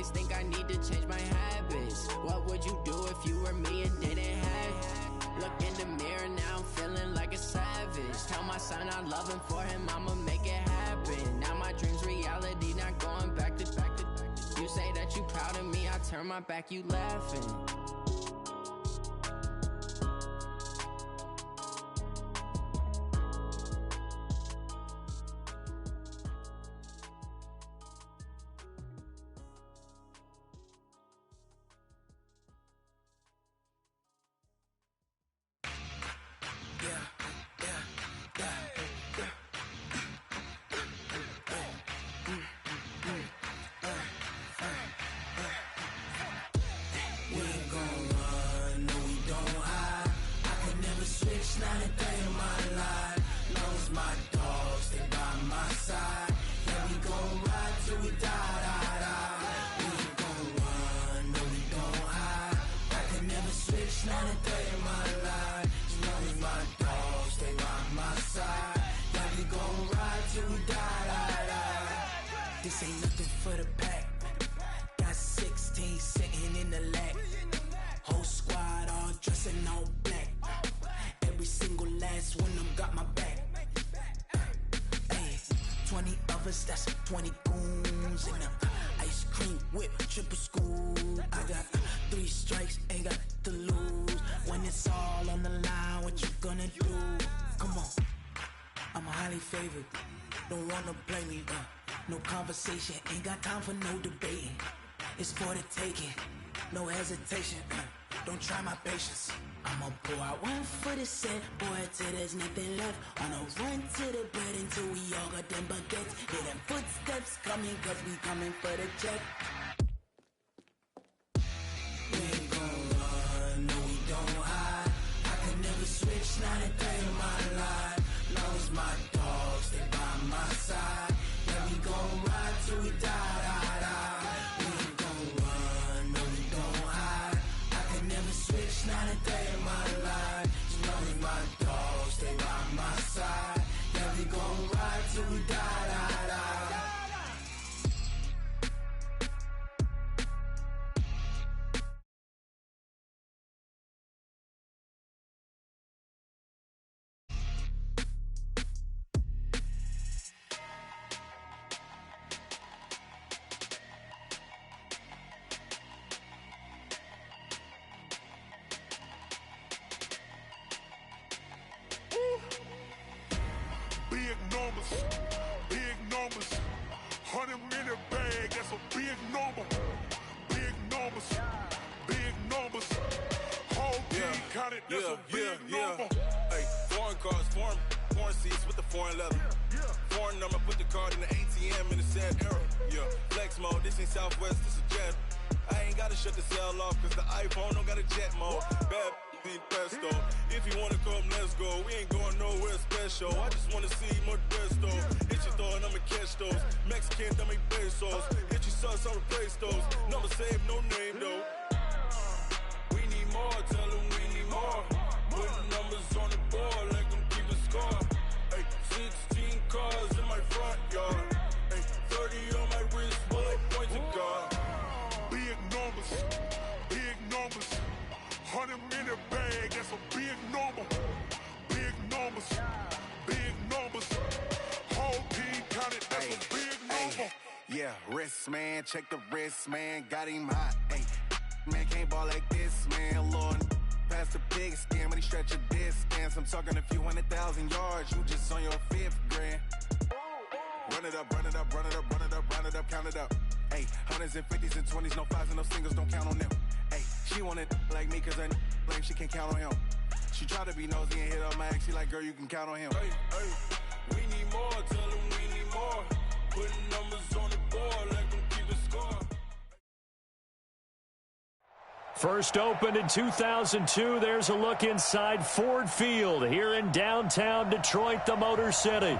always think I need to change my habits. What would you do if you were me and didn't have? Look in the mirror, now I'm feeling like a savage. Tell my son I love him, for him I'ma make it happen. Now my dream's reality, not going back to. You say that you proud of me, I turn my back, you laughing. This ain't nothing for the pack. Got 16 sitting in the lap. Whole squad all dressing all black. Every single last one of them got my back. Hey, 20 of us, that's 20 goons in them. Ice cream whip, triple scoop. I got 3 strikes, ain't got to lose. When it's all on the line, what you gonna do? Come on, I'm highly favored. Don't wanna play me, no conversation, ain't got time for no debating. It's for the taking, no hesitation. Don't try my patience. I'ma pour out one for the set, boy, till there's nothing left. On a run to the bread until we all got them baguettes. Hear them footsteps coming, cause we coming for the check. We ain't gon' run, no we don't hide. I could never switch, not a day in my life. Long as my dogs, they by my side. Yeah, we gon' ride till we die. We ain't gon' run, no we don't hide. I could never switch, not a day in my life. As long as my dogs, they by my side. Yeah, we gon' ride till we die. Big numbers, 100-minute bag, that's a big number. Big numbers, whole team counted, that's a big number. Hey, foreign cars, foreign seats with the foreign leather. Foreign number, put the card in the ATM in the sad era. Yeah, flex mode, this ain't Southwest, this is jet. I ain't gotta shut the cell off, cause the iPhone don't got a jet mode. Bad need pesto. If you wanna come, let's go. We ain't going nowhere special. I just wanna see more Modesto. Hit your throw and I'ma catch those. Mexican, I make pesos. Hit your sauce, I'll replace those. Number save, no name though. We need more, tell them we need more. Putting numbers on the board, like them keep a score. Hey, 16 cars in my front yard. Hey, 30 on my wrist, bullet points of God. Big numbers, 100-minute bag, that's a big number. Big numbers, whole team counted, that's a big number. Yeah, wrist man, check the wrist man, got him hot. Ay, man can't ball like this, man. Lord, past the pig skin when he stretch a distance. I'm talking a few 100,000 yards, you just on your 5th grand. Run it up, count it up. Ay, hundreds and 50s and 20s, no 5s and no singles, don't count on them. Ay, she want it like me cause her blame, she can't count on him. She try to be nosy and hit up my ex, she like, girl, you can count on him. Hey, we need more, tell them we need more. Putting numbers on the board, let them keep a score. First opened in 2002, there's a look inside Ford Field here in downtown Detroit, the Motor City.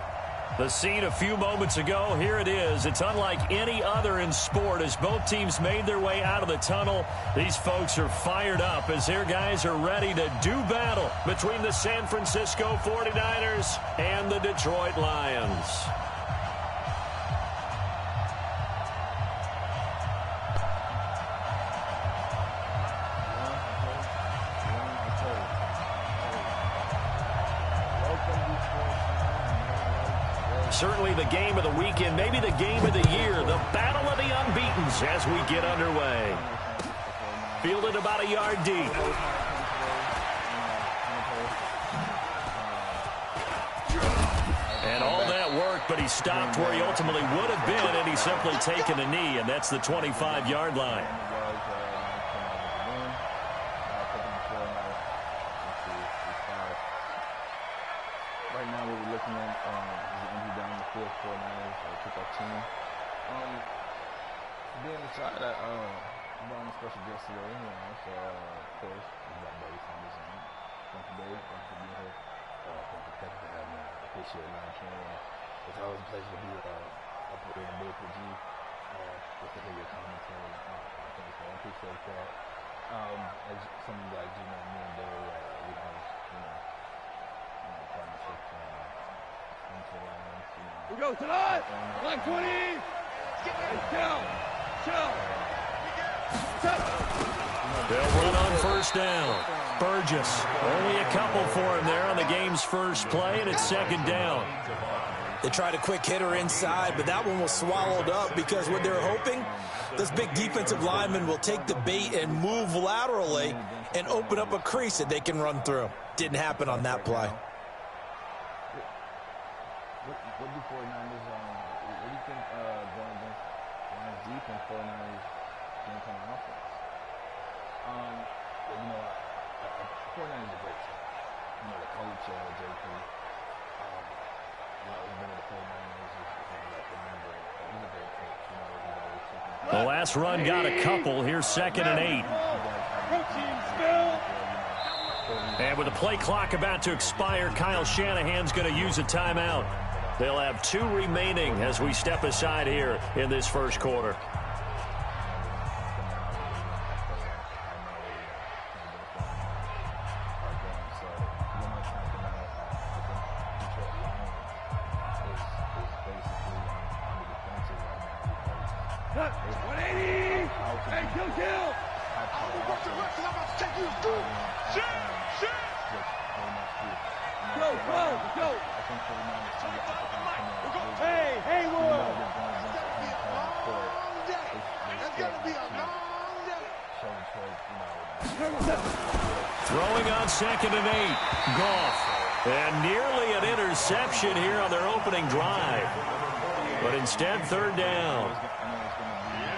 The scene a few moments ago, here it is. It's unlike any other in sport as both teams made their way out of the tunnel. These folks are fired up as their guys are ready to do battle between the San Francisco 49ers and the Detroit Lions. certainly the game of the weekend, maybe the game of the year, the battle of the unbeatens as we get underway. Fielded about a yard deep. And all that work, but he stopped where he ultimately would have been, and he's simply taken a knee, and that's the 25-yard line. Right now, what we're looking at is an injury down the field for kickoff team. Being the side that I'm on a special guest today, so of course, we got Buddy Sanders on. Thank you, Dave. Thanks for being here. Thank you for having me. I appreciate it, man. It's always a pleasure to be up here in Big with you, just to hear your commentary. I appreciate that. As some of you guys do know, me and Dave, we have, partnership into the lines. We go tonight! Line 20! Chill! They'll run on first down. Burgess, only a couple for him there on the game's first play, and it's second down. They tried a quick hitter inside, but that one was swallowed up because what they're hoping, this big defensive lineman will take the bait and move laterally and open up a crease that they can run through. Didn't happen on that play. What do 49ers, what do you think going against Lions defense, 49ers game kind of offense? 49ers is a great team. The coach, JP, he's been at the 49ers, he's a great coach. He's always taking The last run got a couple. Here's 2nd and 8. And with the play clock about to expire, Kyle Shanahan's going to use a timeout. They'll have 2 remaining as we step aside here in this first quarter. Throwing on 2nd and 8. Goff. And nearly an interception here on their opening drive. But instead, 3rd down.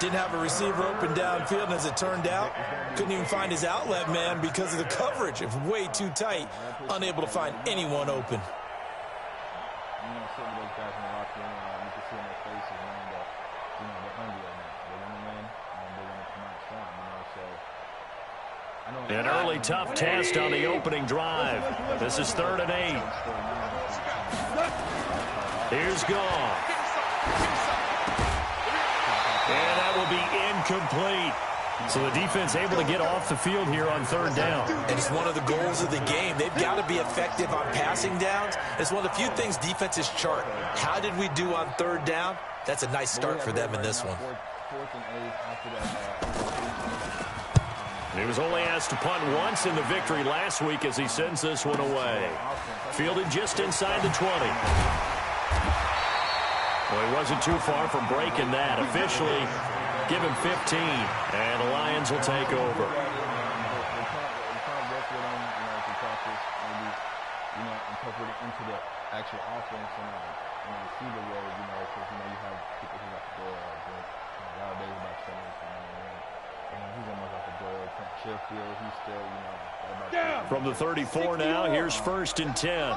Didn't have a receiver open downfield, and as it turned out, couldn't even find his outlet man because of the coverage. It was way too tight, unable to find anyone open. Some of those guys in the locker room, you can see on their faces, man, that, they're hungry right now. They want to win, and they want to come out strong, so... An early tough test on the opening drive. This is 3rd and 8. Here's Goff. And that will be incomplete. So the defense able to get off the field here on 3rd down. And it's one of the goals of the game. They've got to be effective on passing downs. It's one of the few things defenses chart. How did we do on 3rd down? That's a nice start for them in this one. 4th and 8 after that. He was only asked to punt once in the victory last week as he sends this one away. Fielded just inside the 20. Well, he wasn't too far from breaking that. Officially, give him 15, and the Lions will take over. Incorporate it into the actual offense and receiver role, because, you have people who like to go, a lot of days about he's almost like a Doyle, Sheffield, he's still, From the 34 now, here's 1st and 10.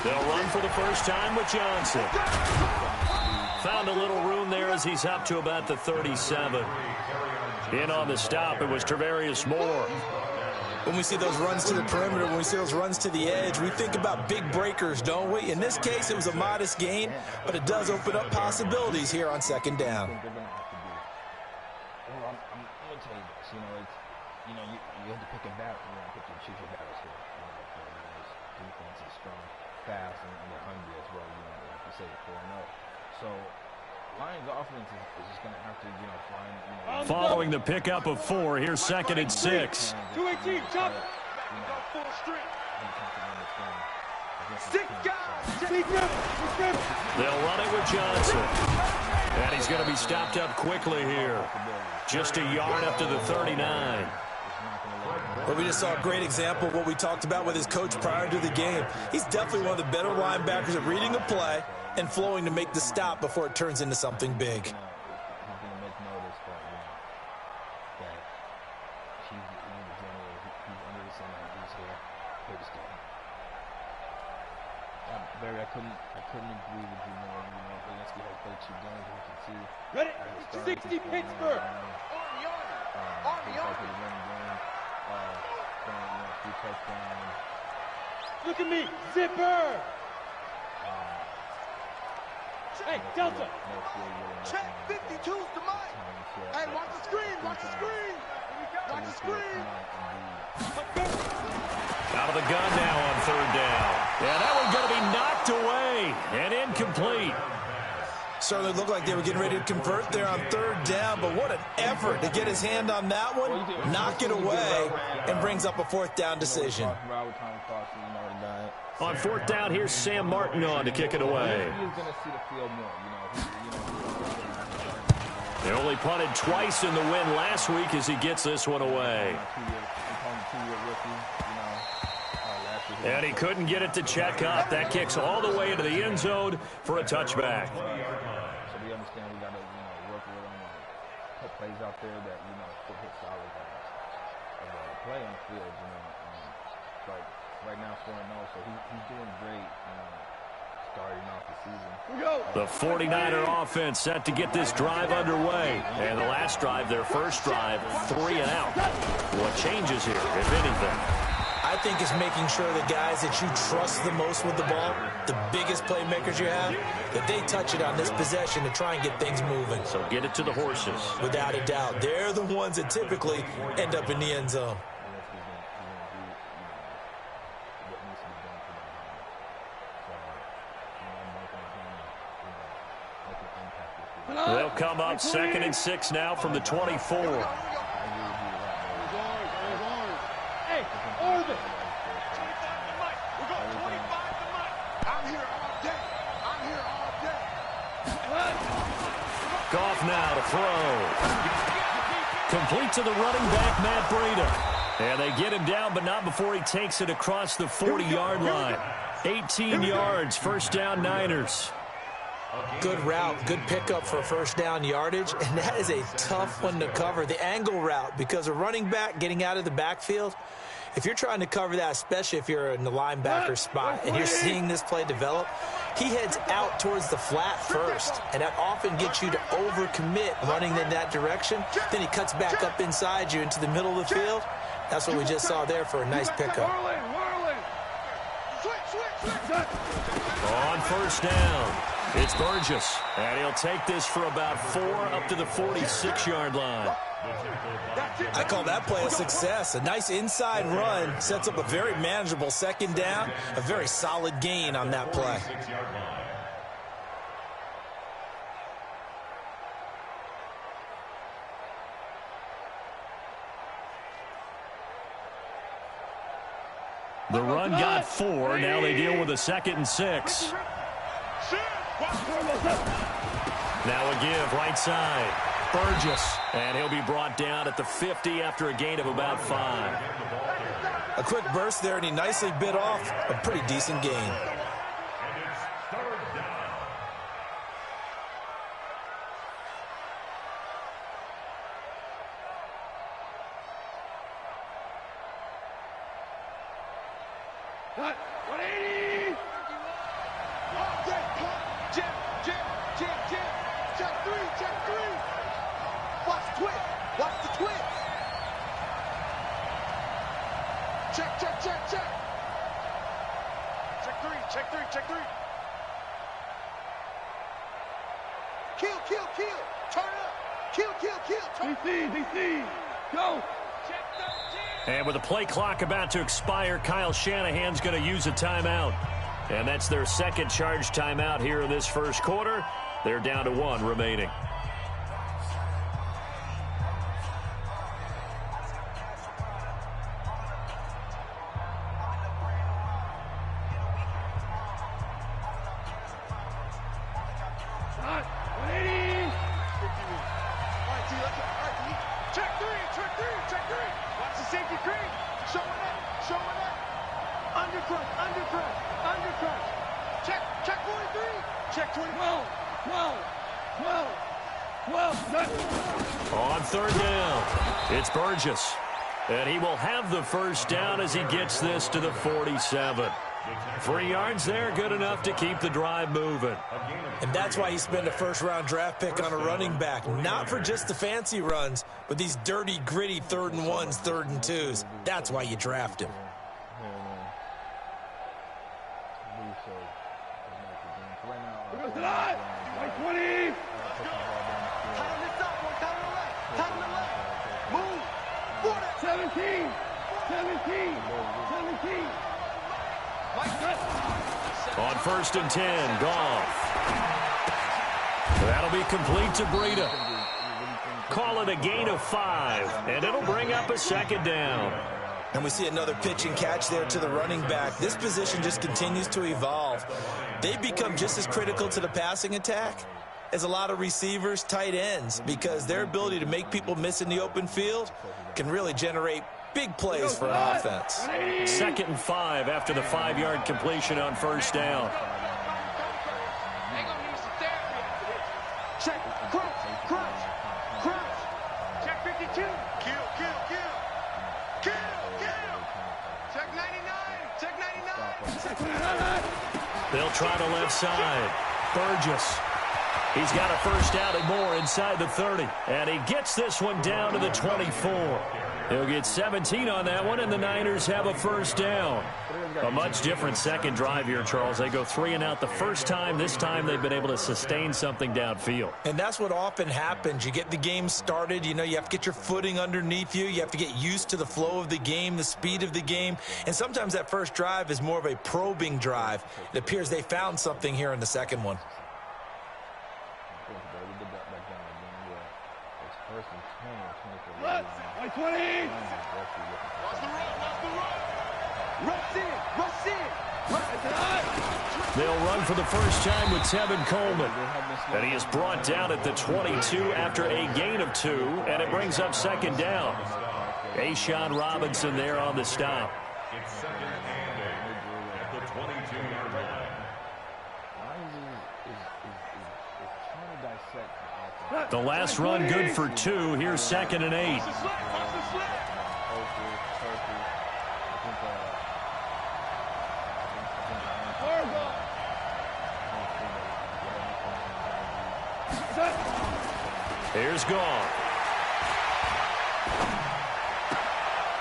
They'll run for the first time with Johnson. Found a little room there as he's up to about the 37. In on the stop, it was Travarius Moore. When we see those runs to the perimeter, when we see those runs to the edge, we think about big breakers, don't we? In this case, it was a modest gain, but it does open up possibilities here on 2nd down. I'm going to tell you this, you have to pick a battle, pick and choose your battles here. Defense is strong, fast, and they're hungry as well, like you say, 4-0. So, Lions offense is just going to have to, find, Following the pickup of 4, here's 2nd and 6. 218, chop. They'll run it with Johnson. And he's going to be stopped up quickly here. Just a yard up to the 39. But we just saw a great example of what we talked about with his coach prior to the game. He's definitely one of the better linebackers at reading a play and flowing to make the stop before it turns into something big. Barry, I couldn't agree with you more. But let's get our first 2 games and we can see. Ready? 60 Pittsburgh. Look at me, zipper. Hey, Delta. Check 52's the mic. Hey, watch the screen, watch the screen. Watch the screen. Out of the gun now on 3rd down. Yeah, that one's going to be knocked away and incomplete. Certainly looked like they were getting ready to convert there on 3rd down, but what an effort to get his hand on that one, knock it away, and brings up a 4th down decision. On 4th down, here's Sam Martin on to kick it away. They only punted twice in the win last week as he gets this one away. And he couldn't get it to check up. That kicks all the way into the end zone for a touchback. So we understand we got to, work with put plays out there that, put hit solid play on the field, But right now 4-0, so he's doing great, starting off the season. The 49er offense set to get this drive underway. And the last drive, their first drive, 3 and out. What changes here, if anything? I think it's making sure the guys that you trust the most with the ball, the biggest playmakers you have, that they touch it on this possession to try and get things moving. So get it to the horses. Without a doubt. They're the ones that typically end up in the end zone. They'll come up 2nd and 6 now from the 24. Hey, Orbit. We're going 25 to Mike. I'm here all day. I'm here all day. Goff now to throw. Complete to the running back, Matt Breida. And they get him down, but not before he takes it across the 40-yard line. 18 yards, 1st down Niners. Good route, good pickup for 1st down yardage, and that is a tough one to cover, the angle route, because a running back getting out of the backfield, if you're trying to cover that, especially if you're in the linebacker spot and you're seeing this play develop, he heads out towards the flat first, and that often gets you to overcommit running in that direction. Then he cuts back up inside you into the middle of the field. That's what we just saw there for a nice pickup. On 1st down, it's Burgess, and he'll take this for about 4 up to the 46-yard line. I call that play a success. A nice inside run sets up a very manageable 2nd down, a very solid gain on that play. The run got 4. Now they deal with a 2nd and 6. Now a give right side. Burgess. And he'll be brought down at the 50 after a gain of about 5. A quick burst there, and he nicely bit off a pretty decent gain. Cut. 180. Check 3. Watch the twist. Watch the twist. Check. Check 3. Kill. Turn up. Kill. Turn up. DC. Go. And with the play clock about to expire, Kyle Shanahan's going to use a timeout. And that's their 2nd charge timeout here in this 1st quarter. They're down to 1 remaining. Showing up, showing up. Undercrush, undercrush, undercrush. Check 43. Check 20. 12, 12, 12, 12. On third down, it's Burgess. And he will have the first down as he gets this to the 47. 3 yards there, good enough to keep the drive moving. And that's why you spend a first-round draft pick on a running back. Not for just the fancy runs, but these dirty, gritty 3rd and 1s, 3rd and 2s. That's why you draft him. Goes to the line. 20. Tighten this up, boy. Tighten the left. Tighten the left. Move. 17. 17. 17. On 1st and 10, Goff. That'll be complete to Breida. Call it a gain of 5, and it'll bring up a 2nd down. And we see another pitch and catch there to the running back. This position just continues to evolve. They become just as critical to the passing attack as a lot of receivers, tight ends, because their ability to make people miss in the open field can really generate big plays for an offense. 2nd and 5 after the 5-yard completion on 1st down. Check. Crunch. Crunch. Crunch. Check 52. Kill. Check 99. Check 99. They'll try the left side. Burgess. He's got a first down and more inside the 30. And he gets this one down to the 24. He'll get 17 on that one, and the Niners have a first down. A much different second drive here, Charles. They go 3 and out the first time. This time they've been able to sustain something downfield. And that's what often happens. You get the game started. You know, you have to get your footing underneath you. You have to get used to the flow of the game, the speed of the game. And sometimes that first drive is more of a probing drive. It appears they found something here in the second one. Let's 20. They'll run for the first time with Tevin Coleman. And he is brought down at the 22 after a gain of 2, and it brings up 2nd down. A'Shawn Robinson there on the stop. The last run good for 2. Here's 2nd and 8. Here's Goff.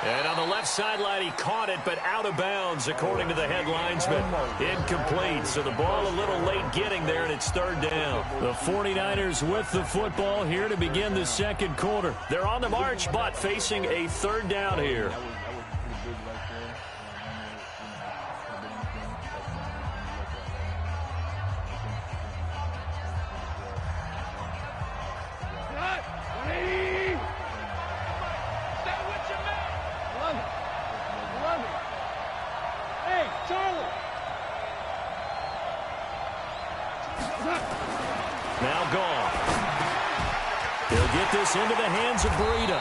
And on the left sideline, he caught it, but out of bounds, according to the head linesman. Incomplete, so the ball a little late getting there, and it's 3rd down. The 49ers with the football here to begin the second quarter. They're on the march, but facing a 3rd down here. Now Goff. He'll get this into the hands of Breida.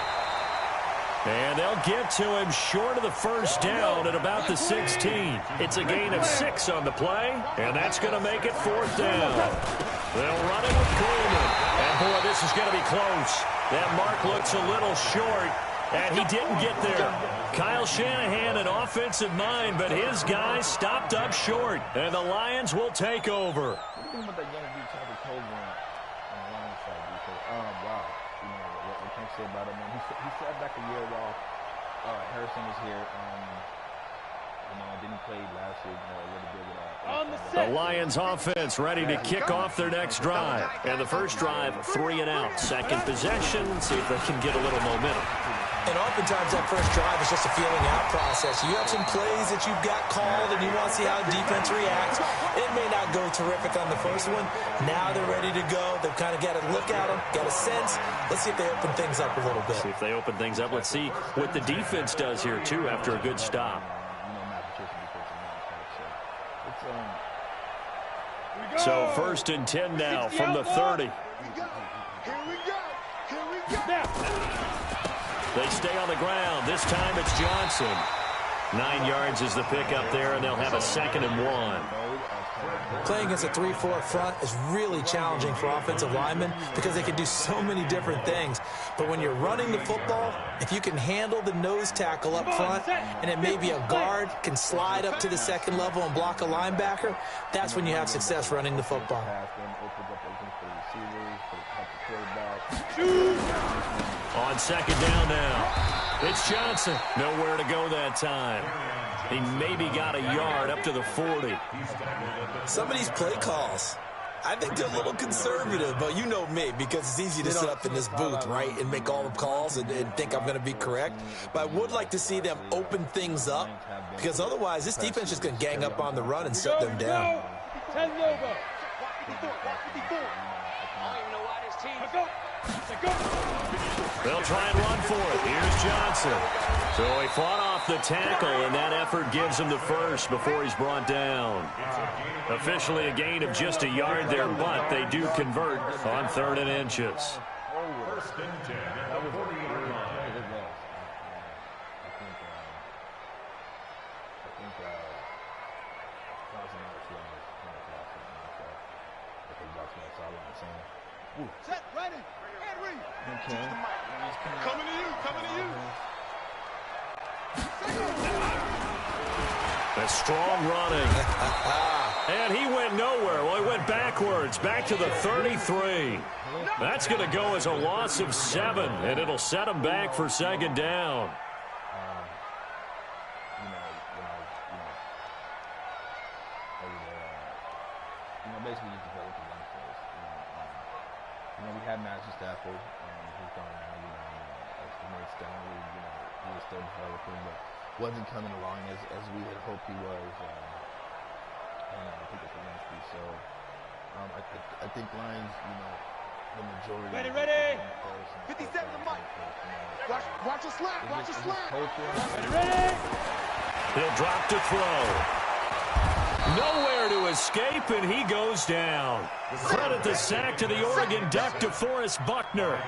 And they'll get to him short of the first down at about the 16. It's a gain of 6 on the play, and that's going to make it 4th down. They'll run it with Coleman. And, boy, this is going to be close. That mark looks a little short, and he didn't get there. Kyle Shanahan, an offensive mind, but his guys stopped up short, and the Lions will take over. About him. He sat back a year while Harrison was here. Didn't play last year a little bit. The Lions offense ready to kick off their next drive. And the first drive, 3 and out. Second possession, see if they can get a little momentum. And oftentimes that first drive is just a feeling out process. You have some plays that you've got called and you want to see how defense reacts. It may not go terrific on the first one. Now they're ready to go. They've kind of got to look at them, got a sense. Let's see if they open things up a little bit. See if they open things up. Let's see what the defense does here, too, after a good stop. So 1st and 10 now from the 30. Here we go. They stay on the ground. This time it's Johnson. 9 yards is the pickup there, and they'll have a 2nd and 1. Playing against a 3-4 front is really challenging for offensive linemen because they can do so many different things. But when you're running the football, if you can handle the nose tackle up front, and it may be a guard can slide up to the 2nd level and block a linebacker, that's when you have success running the football. On 2nd down now. It's Johnson. Nowhere to go that time. He maybe got a yard up to the 40. Some of these play calls, I think they're a little conservative, but you know me, because it's easy to sit up in this booth, right, and make all the calls and think I'm going to be correct. But I would like to see them open things up, because otherwise this defense is going to gang up on the run and shut them down. 10 over. They'll try and run for it. Here's Johnson. So he fought off the tackle, and that effort gives him the first before he's brought down. Officially a gain of just a yard there, but they do convert on 3rd and inches. Set, ready, and read. Okay. Coming to you, coming to you. A strong running. And he went nowhere. Well, he went backwards, back to the 33. That's going to go as a loss of 7, and it'll set him back for 2nd down. Basically just develop the run first. We had Matthew Stafford, who's gone now, as the Nate Stanley, he was still developing, but wasn't coming along as we had hoped he was. I think it's the next piece. So I think Lions, the majority. Ready. 57 to Mike. Watch a slant. Watch a slant. Ready. He'll drop to throw. Nowhere to escape, and he goes down. Credit the sack to the Oregon Duck, DeForest Buckner.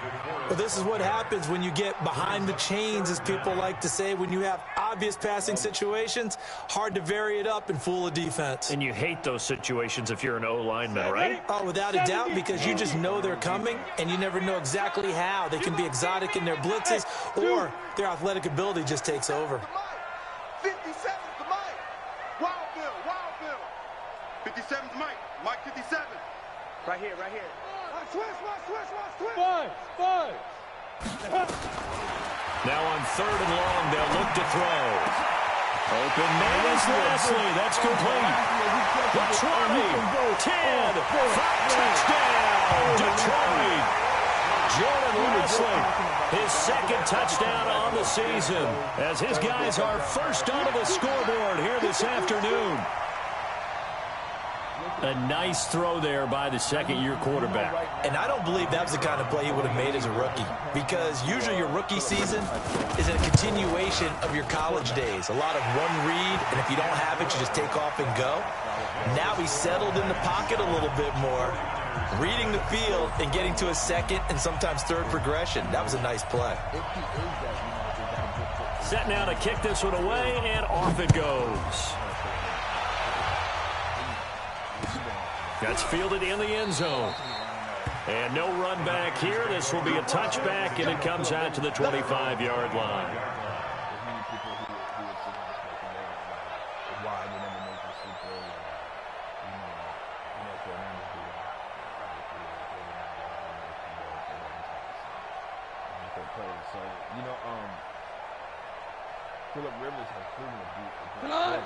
Well, this is what happens when you get behind the chains, as people like to say. When you have obvious passing situations, hard to vary it up and fool a defense. And you hate those situations if you're an O-lineman, right? Oh, without a doubt, because you just know they're coming, and you never know exactly how. They can be exotic in their blitzes, or their athletic ability just takes over. 57 to Mike. Wild Bill. 57 to Mike. Mike 57. Right here. Switch. 5. Now on 3rd and long, they'll look to throw. Open man is Leslie. That's complete. The 20, 10, 5, touchdown, Detroit. Jordan Leslie, his 2nd touchdown on the season, as his guys are first onto the scoreboard here this afternoon. A nice throw there by the 2nd-year quarterback. And I don't believe that was the kind of play he would have made as a rookie, because usually your rookie season is a continuation of your college days. A lot of one read, and if you don't have it, you just take off and go. Now he's settled in the pocket a little bit more, reading the field and getting to a 2nd and sometimes 3rd progression. That was a nice play. Set now to kick this one away, and off it goes. That's fielded in the end zone. And no run back here. This will be a touchback, and it comes out to the 25-yard line.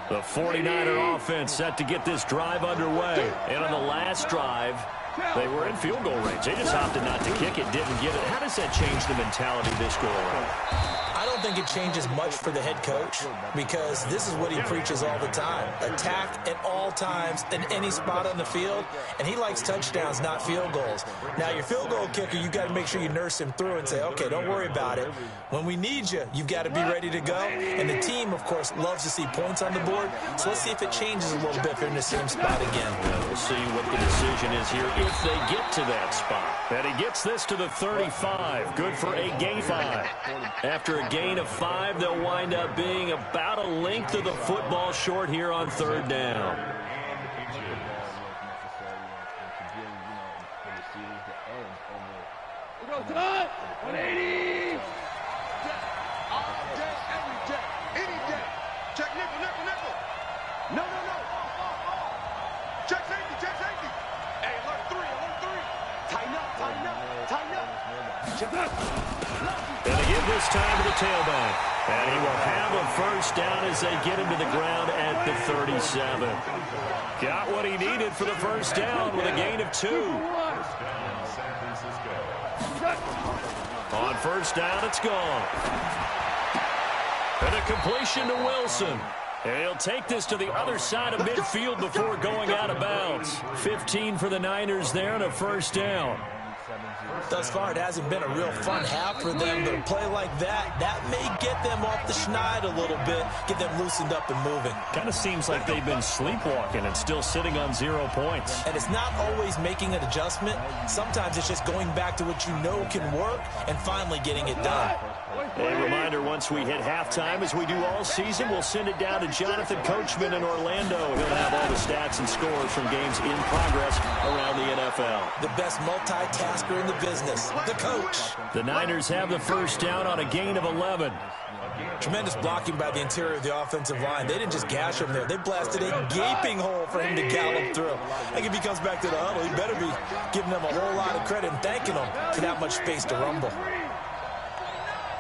The 49er offense set to get this drive underway. And on the last drive, they were in field goal range. They just opted not to kick it, didn't get it. How does that change the mentality this go around? I don't think it changes much for the head coach, because this is what he preaches all the time. Attack at all times in any spot on the field, and he likes touchdowns, not field goals. Now, your field goal kicker, you've got to make sure you nurse him through and say, okay, don't worry about it. When we need you, you've got to be ready to go. And the team, of course, loves to see points on the board, so let's see if it changes a little bit if they're in the same spot again. Yeah, we'll see what the decision is here if they get to that spot. And he gets this to the 35. Good for a gain 5. After a gain of 5, they'll wind up being about a length of the football short here on 3rd down. We go tonight. 180. All day, every day, any day. Check nickel, nickel, nickel. No. Check safety, check safety. Hey, alert 3. Tighten up. Check up. And they give this time to the tailback. And he will have a first down as they get him to the ground at the 37. Got what he needed for the first down with a gain of 2. On first down, it's gone. And a completion to Wilson. And he'll take this to the other side of midfield before going out of bounds. 15 for the Niners there and a first down. Thus far, it hasn't been a real fun half for them, but a play like that may get them off the schneid a little bit, get them loosened up and moving. Kind of seems like they've been sleepwalking and still sitting on 0 points. And it's not always making an adjustment. Sometimes it's just going back to what you know can work and finally getting it done. A reminder, once we hit halftime, as we do all season, we'll send it down to Jonathan Coachman in Orlando. He'll have all the stats and scores from games in progress around the NFL. The best multitasker in the business, the coach. The Niners have the first down on a gain of 11. Tremendous blocking by the interior of the offensive line. They didn't just gash him there. They blasted a gaping hole for him to gallop through. I think if he comes back to the huddle, he better be giving them a whole lot of credit and thanking them for that much space to rumble.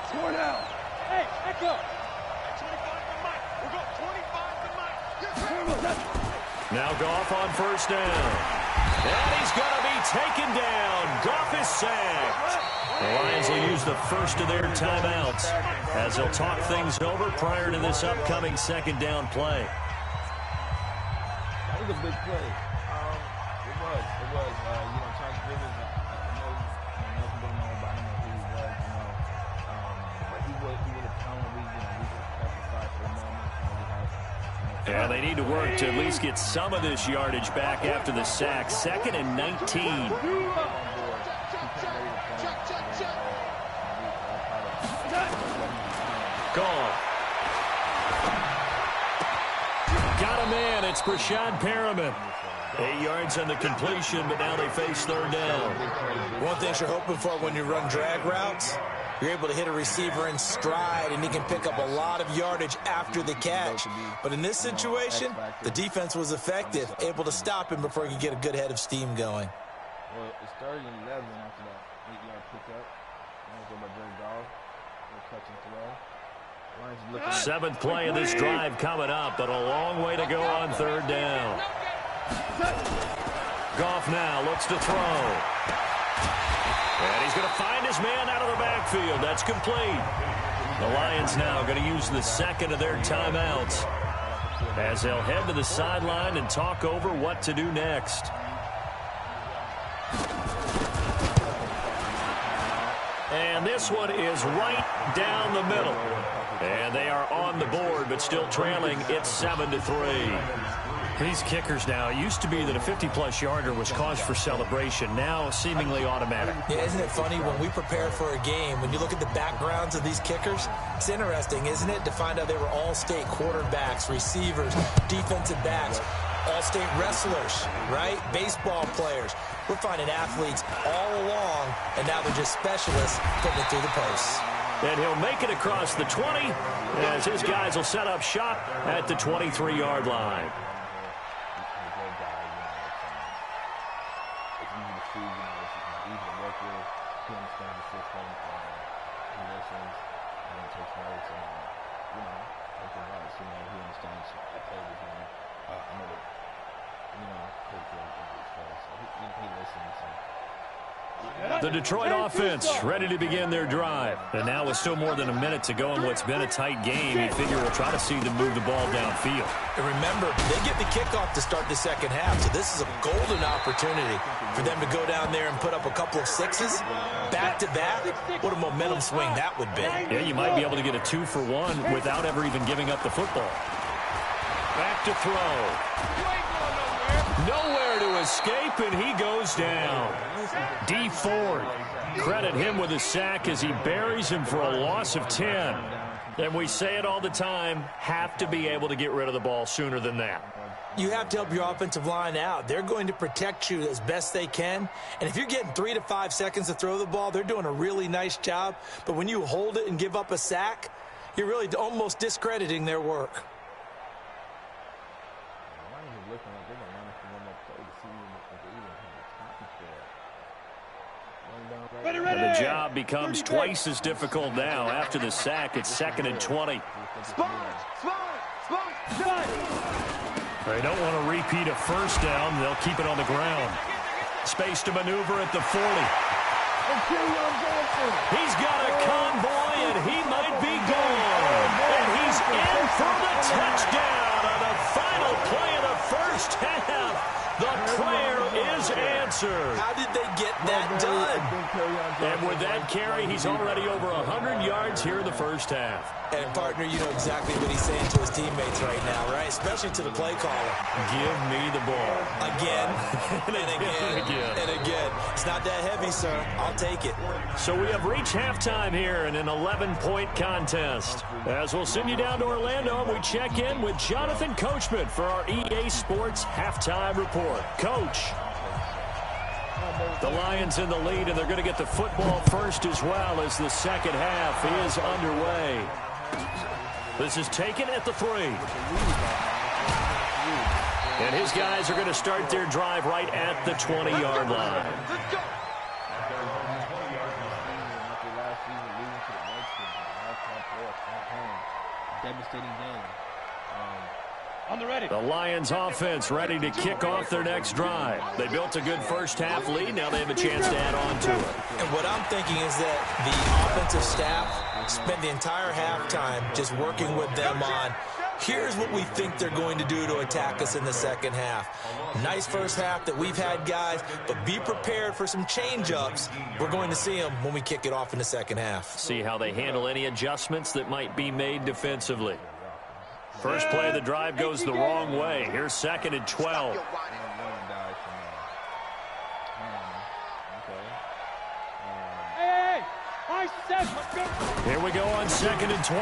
Score now. Hey, echo. 25 to Mike. We'll go 25 to Mike. Yes, sir. Now Goff on first down. And he's going to be taken down. Goff is sacked. The Lions will use the first of their timeouts as they'll talk things over prior to this upcoming 2nd down play. That was a big play. It was. Charles Rivers, I know nothing going on about him or who he was, but he would have counted, we could sacrifice for a moment. And they need to work to at least get some of this yardage back after the sack. 2nd and 19. Gone. Got a man. It's Brashad Perriman. 8 yards on the completion, but now they face 3rd down. One thing you're hoping for when you run drag routes, you're able to hit a receiver in stride, and he can pick up a lot of yardage after the catch. But in this situation, the defense was effective, able to stop him before he could get a good head of steam going. Well, it's 3rd and 11 after that 8-yard pickup. Go by Jared Goff. Catch and throw. 7th play of this drive coming up, but a long way to go on 3rd down. Goff now looks to throw. And he's going to find his man out of the backfield. That's complete. The Lions now going to use the 2nd of their timeouts as they'll head to the sideline and talk over what to do next. And this one is right down the middle. And they are on the board, but still trailing. It's 7-3. These kickers now, it used to be that a 50-plus yarder was cause for celebration. Now, seemingly automatic. Yeah, isn't it funny when we prepare for a game, when you look at the backgrounds of these kickers, it's interesting, isn't it, to find out they were all-state quarterbacks, receivers, defensive backs, all-state wrestlers, right? Baseball players. We're finding athletes all along, and now they're just specialists putting it through the posts. And he'll make it across the 20 as his guys will set up shop at the 23-yard line. The Detroit offense ready to begin their drive. And now with still more than a minute to go in what's been a tight game, you figure we'll try to see them move the ball downfield. And remember, they get the kickoff to start the 2nd half, so this is a golden opportunity for them to go down there and put up a couple of 6s back-to-back. What a momentum swing that would be. Yeah, you might be able to get a 2-for-1 without ever even giving up the football. Back to throw. Nowhere to escape, and he goes down. D. Ford, credit him with a sack as he buries him for a loss of 10. And we say it all the time, have to be able to get rid of the ball sooner than that. You have to help your offensive line out. They're going to protect you as best they can. And if you're getting 3 to 5 seconds to throw the ball, they're doing a really nice job. But when you hold it and give up a sack, you're really almost discrediting their work. And the job becomes twice as difficult now. After the sack, it's 2nd and 20. They don't want to repeat a first down. They'll keep it on the ground. Space to maneuver at the 40. He's got a convoy, and he might be gone. And he's in for the touchdown on the final play of the first half. The prayer is answered. How did they get that done? And with that carry, he's already over 100 yards here in the first half. And, partner, you know exactly what he's saying to his teammates right now, right? Especially to the play caller. Give me the ball. Again, and again, and again. It's not that heavy, sir. I'll take it. So we have reached halftime here in an 11-point contest. As we'll send you down to Orlando, we check in with Jonathan Coachman for our EA Sports Halftime Report. Coach. The Lions in the lead, and they're going to get the football first as well as the second half is underway. This is taken at the 3. And his guys are going to start their drive right at the 20-yard line. Devastating game. On the ready. The Lions offense ready to kick off their next drive. They built a good first half lead. Now they have a chance to add on to it. And what I'm thinking is that the offensive staff spent the entire halftime just working with them on, here's what we think they're going to do to attack us in the second half. Nice first half that we've had, guys, but be prepared for some change-ups. We're going to see them when we kick it off in the second half. See how they handle any adjustments that might be made defensively. First play of the drive goes the wrong way. Here's 2nd and 12. Here we go on 2nd and 12.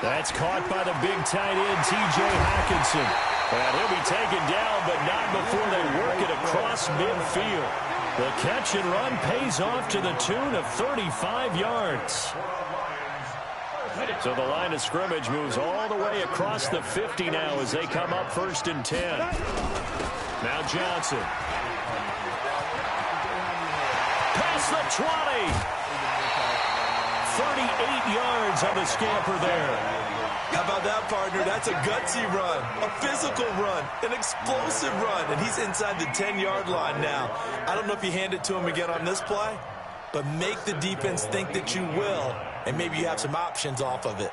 That's caught by the big tight end, T.J. Hockenson. And he'll be taken down, but not before they work it across midfield. The catch and run pays off to the tune of 35 yards. So the line of scrimmage moves all the way across the 50 now as they come up 1st and 10. Now Johnson. Past the 20. 38 yards on the scamper there. How about that, partner? That's a gutsy run, a physical run, an explosive run, and he's inside the 10-yard line now. I don't know if you hand it to him again on this play, but make the defense think that you will, and maybe you have some options off of it.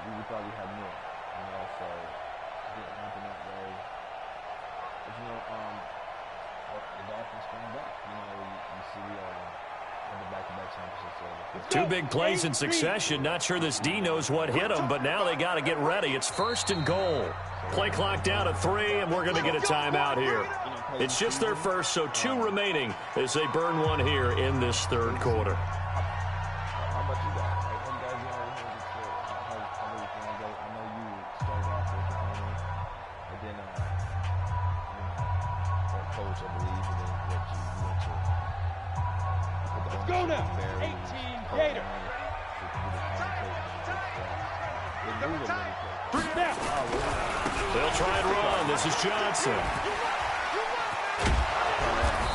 We probably had more, so getting something that way. But, the Dolphins coming back. You see the back-to-back championships. Two big plays in succession. Not sure this D knows what hit them, but now they got to get ready. It's 1st and goal. Play clock down at 3, and we're going to get a timeout here. It's just their first, so 2 remaining as they burn one here in this 3rd quarter. How about you guys? I know you started off with the winning, but then that coach, I believe, and then what you mentioned. Let's go now. 18 Gator. Bring it down. They'll try and run. This is Johnson.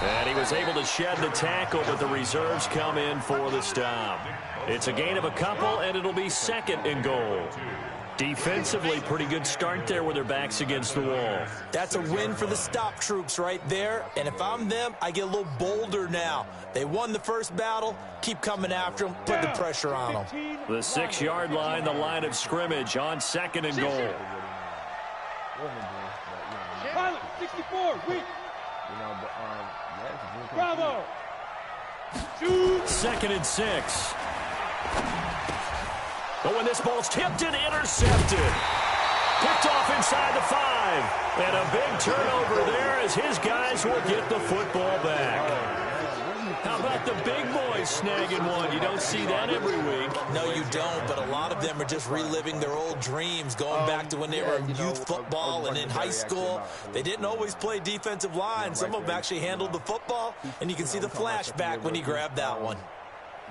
And he was able to shed the tackle, but the reserves come in for the stop. It's a gain of a couple, and it'll be 2nd and goal. Defensively, pretty good start there with their backs against the wall. That's a win for the stop troops right there. And if I'm them, I get a little bolder now. They won the first battle. Keep coming after them. Put the pressure on them. The 6-yard line, the line of scrimmage on 2nd and goal. Pilot, 64, weak. Bravo. 2nd and 6. But when this ball's tipped and intercepted. Picked off inside the 5. And a big turnover there as his guys will get the football back. How about the big boys snagging one? You don't see that every week. No, you don't, but a lot of them are just reliving their old dreams, going back to when they were in youth football and in high school. They didn't always play defensive line. Some of them actually handled the football, and you can see the flashback when he grabbed that one.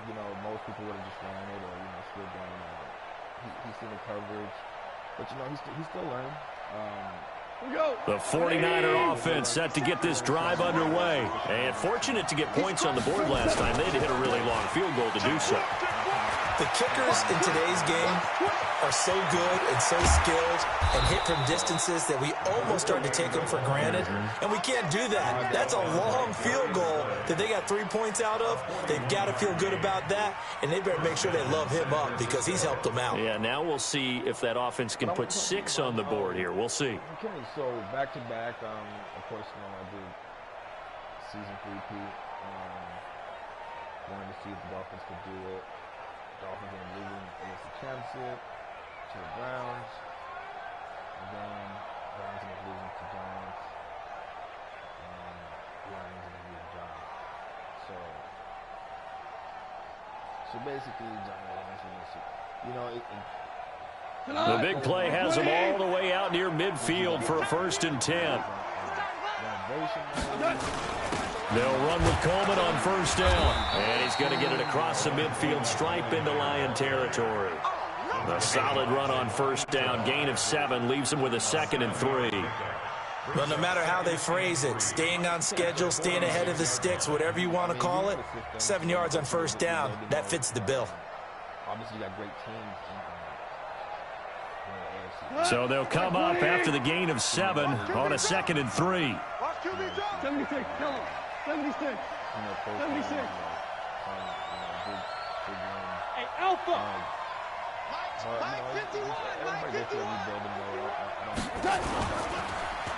You know, most people would have just ran it or, you know, still going, he's seen the coverage. But, you know, he's still learning. The 49er offense set to get this drive underway. And fortunate to get points on the board last time. They had to hit a really long field goal to do so. The kickers in today's game are so good and so skilled and hit from distances that we almost start to take them for granted. And we can't do that. That's a long field goal that they got 3 points out of. They've got to feel good about that, and they better make sure they love him up because he's helped them out. Yeah, now we'll see if that offense can put 6 on the board here. We'll see. Okay, so back-to-back, of course, you know, I did season 3-peat. Wanted to see if the Dolphins could do it. Dolphins are losing against the championship to the Browns, and then Browns are losing to Giants, and Lions are losing to Giants. So basically, Giants are losing. You know, the big play has them all the way out near midfield for a 1st and 10. They'll run with Coleman on 1st down. And he's going to get it across the midfield stripe into Lion territory. A solid run on 1st down. Gain of 7 leaves him with a 2nd and 3. Well, no matter how they phrase it, staying on schedule, staying ahead of the sticks, whatever you want to call it, 7 yards on 1st down, that fits the bill. Obviously, you got great teams. So they'll come up after the gain of 7 on a 2nd and 3. 76, kill him. 76. 76. Hey, Alpha.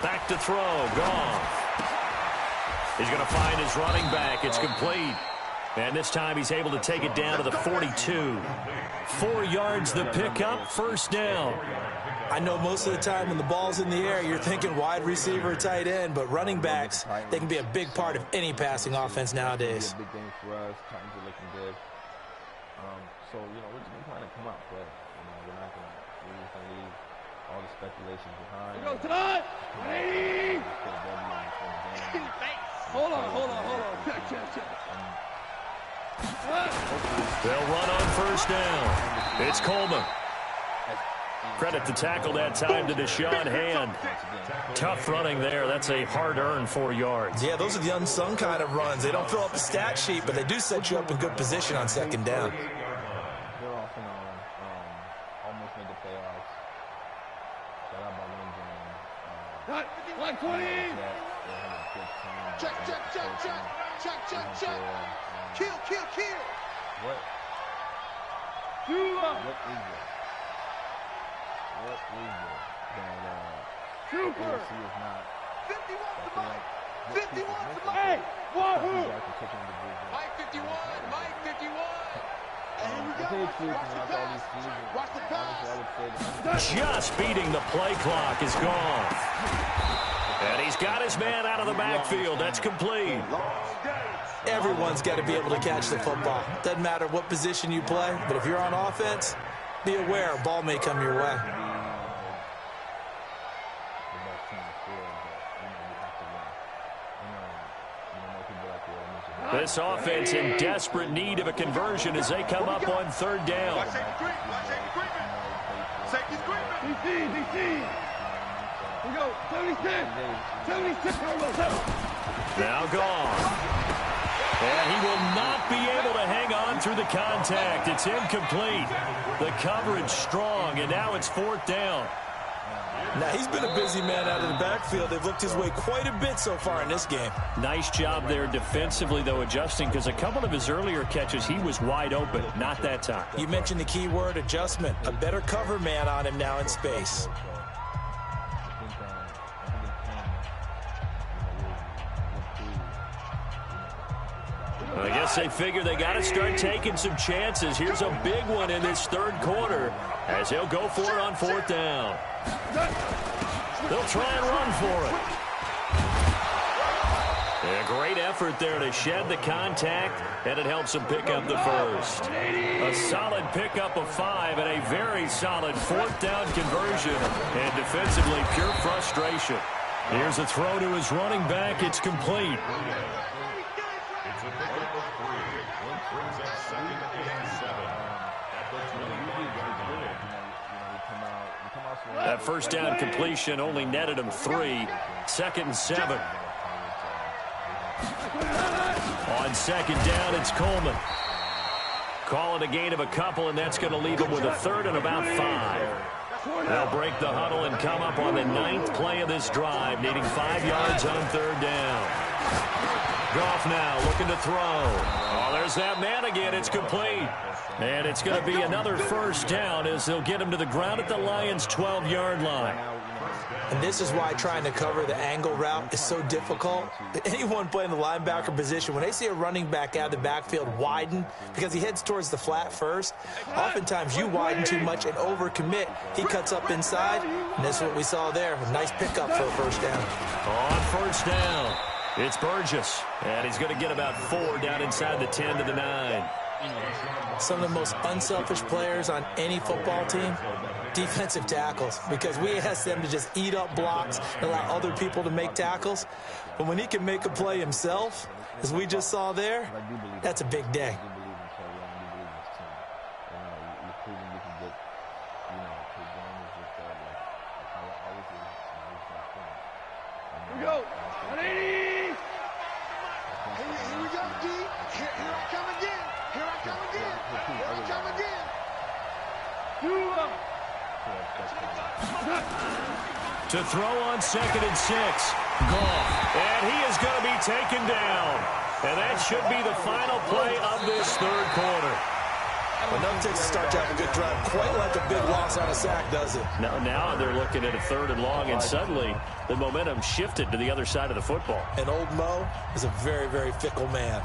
Back to throw. Goff. He's going to find his running back. It's complete. And this time he's able to take it down to the 42. 4 yards the pickup, 1st down. I know most of the time when the ball's in the air, you're thinking wide receiver, tight end, but running backs, they can be a big part of any passing offense nowadays. Big game for us. Titans are looking good. So, you know, we're just going to come out play. You know, we're just going to leave all the speculation behind. Go tonight. Hold on. Check. They'll run on 1st down. It's Coleman. Credit the tackle that time to Deshaun Hand. Tough running there. That's a hard-earned 4 yards. Yeah, those are the unsung kind of runs. They don't fill up the stat sheet, but they do set you up in good position on 2nd down. They're often almost made the playoffs. Shout out by Lindsay. 120. Check. Kill. What? What is it? What is it that Super. AFC is not? 51 to Mike. 51 to Mike. Hey, Wahoo. Mike 51. Mike 51. And we I tell you the truth, Watch the pass. honestly, Just beating the play clock is gone. And he's got his man out of the backfield. That's complete. Everyone's got to be able to catch the football. Doesn't matter what position you play, but if you're on offense, be aware a ball may come your way. This offense in desperate need of a conversion as they come up on 3rd down. DC. We go. 76. Now gone. And he will not be able to hang on through the contact. It's incomplete. The coverage strong, and now it's 4th down. Now, he's been a busy man out of the backfield. They've looked his way quite a bit so far in this game. Nice job there defensively, though, adjusting, because a couple of his earlier catches, he was wide open. Not that time. You mentioned the key word, adjustment. A better cover man on him now in space. I guess they figure they got to start taking some chances. Here's a big one in this third quarter as he'll go for it on fourth down. They'll try and run for it. A great effort there to shed the contact, and it helps him pick up the first. A solid pickup of 5 and a very solid fourth down conversion. And defensively, pure frustration. Here's a throw to his running back. It's complete. That first down completion only netted him 3. 2nd and 7. On second down, it's Coleman. Call it a gain of a couple, and that's going to leave him with a third and about 5. They'll break the huddle and come up on the 9th play of this drive, needing 5 yards on third down. Goff now looking to throw. Oh, there's that man again. It's complete. And it's going to be another first down as they'll get him to the ground at the Lions' 12-yard line. And this is why trying to cover the angle route is so difficult. Anyone playing the linebacker position, when they see a running back out of the backfield widen because he heads towards the flat first, oftentimes you widen too much and overcommit. He cuts up inside, and that's what we saw there. A nice pickup for a first down. On first down, it's Burgess, and he's going to get about 4 down inside the 10 to the 9. Some of the most unselfish players on any football team, defensive tackles, because we ask them to just eat up blocks and allow other people to make tackles. But when he can make a play himself, as we just saw there, that's a big day. Here we go. 180. Here we go, D. Here I come again. Here I come again. Here I come again. To throw on 2nd and 6. Goff. And he is going to be taken down. And that should be the final play of this third quarter. Enough to start to have a good drive. Quite like a big loss on a sack, does it? Now they're looking at a 3rd and long, and suddenly the momentum shifted to the other side of the football. And old Mo is a very, very fickle man.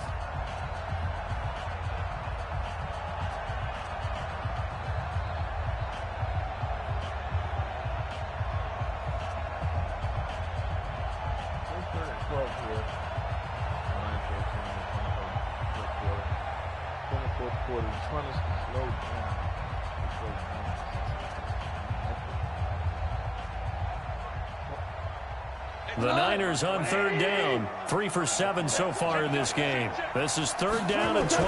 The Niners on 3rd down. 3 for 7 so far in this game. This is 3rd down and 12.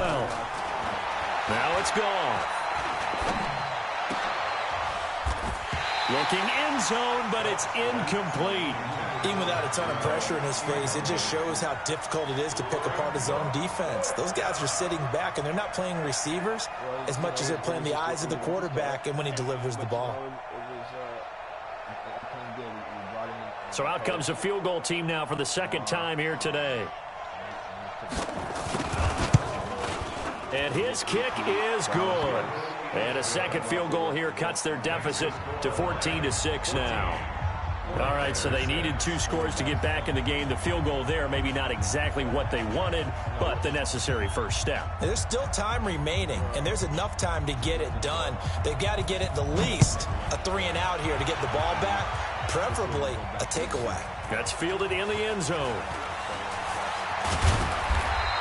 Now it's gone. Looking end zone, but it's incomplete. Even without a ton of pressure in his face, it just shows how difficult it is to pick apart his own defense. Those guys are sitting back, and they're not playing receivers as much as they're playing the eyes of the quarterback and when he delivers the ball. So out comes a field goal team now for the 2nd time here today. And his kick is good. And a 2nd field goal here cuts their deficit to 14-6 now. All right, so they needed 2 scores to get back in the game. The field goal there, maybe not exactly what they wanted, but the necessary first step. There's still time remaining, and there's enough time to get it done. They've got to get at the least a 3-and-out here to get the ball back, preferably a takeaway. That's fielded in the end zone.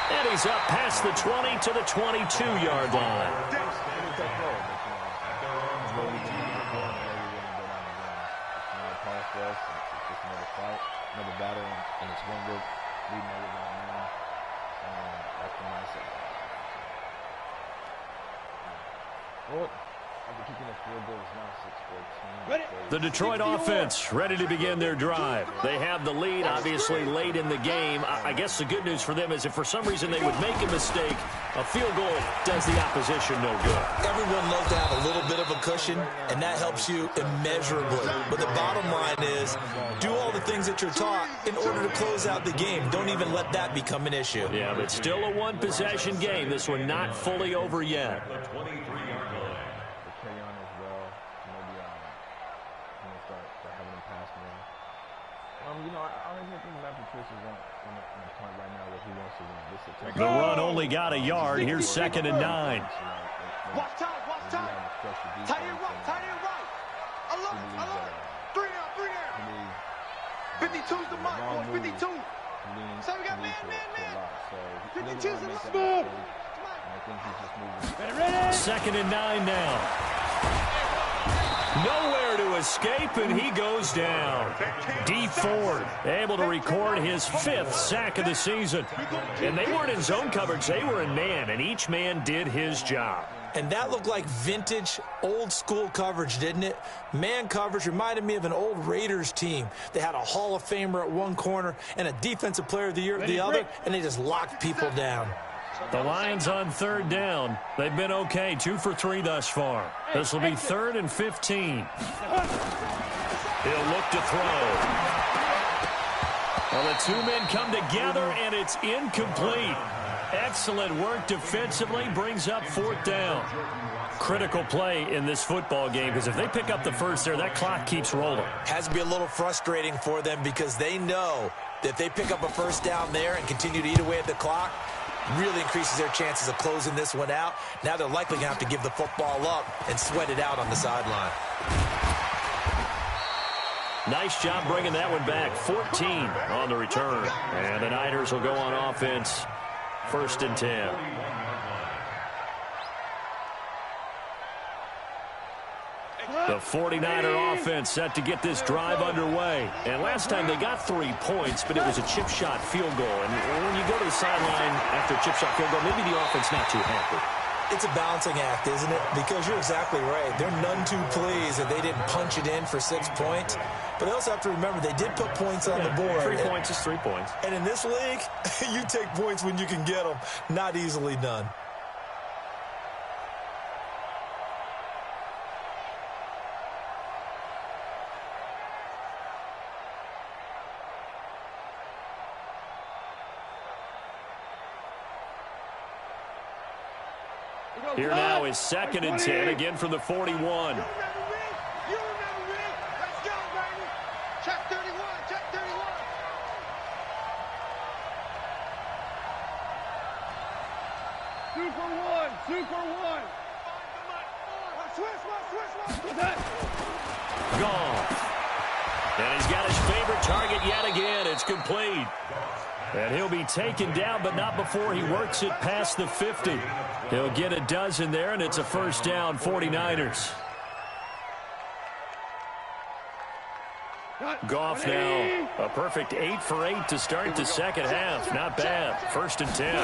And he's up past the 20 to the 22-yard line. Another battle, and it's one good leading over by 9. That's the mindset. Well, after kicking a field goal, it's now 6-14. The Detroit offense ready to begin their drive. They have the lead, obviously, late in the game. I guess the good news for them is if for some reason they would make a mistake, a field goal does the opposition no good. Everyone loves to have a little bit of a cushion, and that helps you immeasurably. But the bottom line is, do all the things that you're taught in order to close out the game. Don't even let that become an issue. Yeah, but still a one-possession game. This one not fully over yet. You know, I don't even think Matt Patricia's on the point right now where he wants to win. This is a The run only got a yard. Here's 2nd and 9. Watch time, watch time. Tight end right, tight end right. I love it, I love it. 3 down, 3 down. 52's the mark, boy, 52. So we got man. 52's the mark. I think he's just moving. 2nd and 9 now. Nowhere to escape, and he goes down. D. Ford able to record his 5th sack of the season. And they weren't in zone coverage. They were in man, and each man did his job. And that looked like vintage, old-school coverage, didn't it? Man coverage reminded me of an old Raiders team. They had a Hall of Famer at one corner and a Defensive Player of the Year at the other, and they just locked people down. The Lions on 3rd down. They've been okay, 2 for 3 thus far. This will be 3rd and 15. He'll look to throw. Well, the two men come together, and it's incomplete. Excellent work defensively, brings up 4th down. Critical play in this football game, because if they pick up the first there, that clock keeps rolling. Has to be a little frustrating for them because they know that if they pick up a first down there and continue to eat away at the clock, really increases their chances of closing this one out. Now they're likely going to have to give the football up and sweat it out on the sideline. Nice job bringing that one back. 14 on the return. And the Niners will go on offense. 1st and 10. The 49er offense set to get this drive underway. And last time they got 3 points, but it was a chip shot field goal. And when you go to the sideline after a chip shot field goal, maybe the offense not too happy. It's a balancing act, isn't it? Because you're exactly right. They're none too pleased that they didn't punch it in for 6 points. But they also have to remember they did put points on the board. 3 points is 3 points. And in this league, you take points when you can get them. Not easily done. Here now is 2nd and 10, again from the 41. You remember Rick? Let's go, baby. Check 31, check 31. Two for one. Switch. Gone. And he's got his favorite target yet again. It's complete. And he'll be taken down, but not before he works it past the 50. He'll get a dozen there, and it's a 1st down, 49ers. Goff now, a perfect 8 for 8 to start the second half. Not bad. 1st and 10.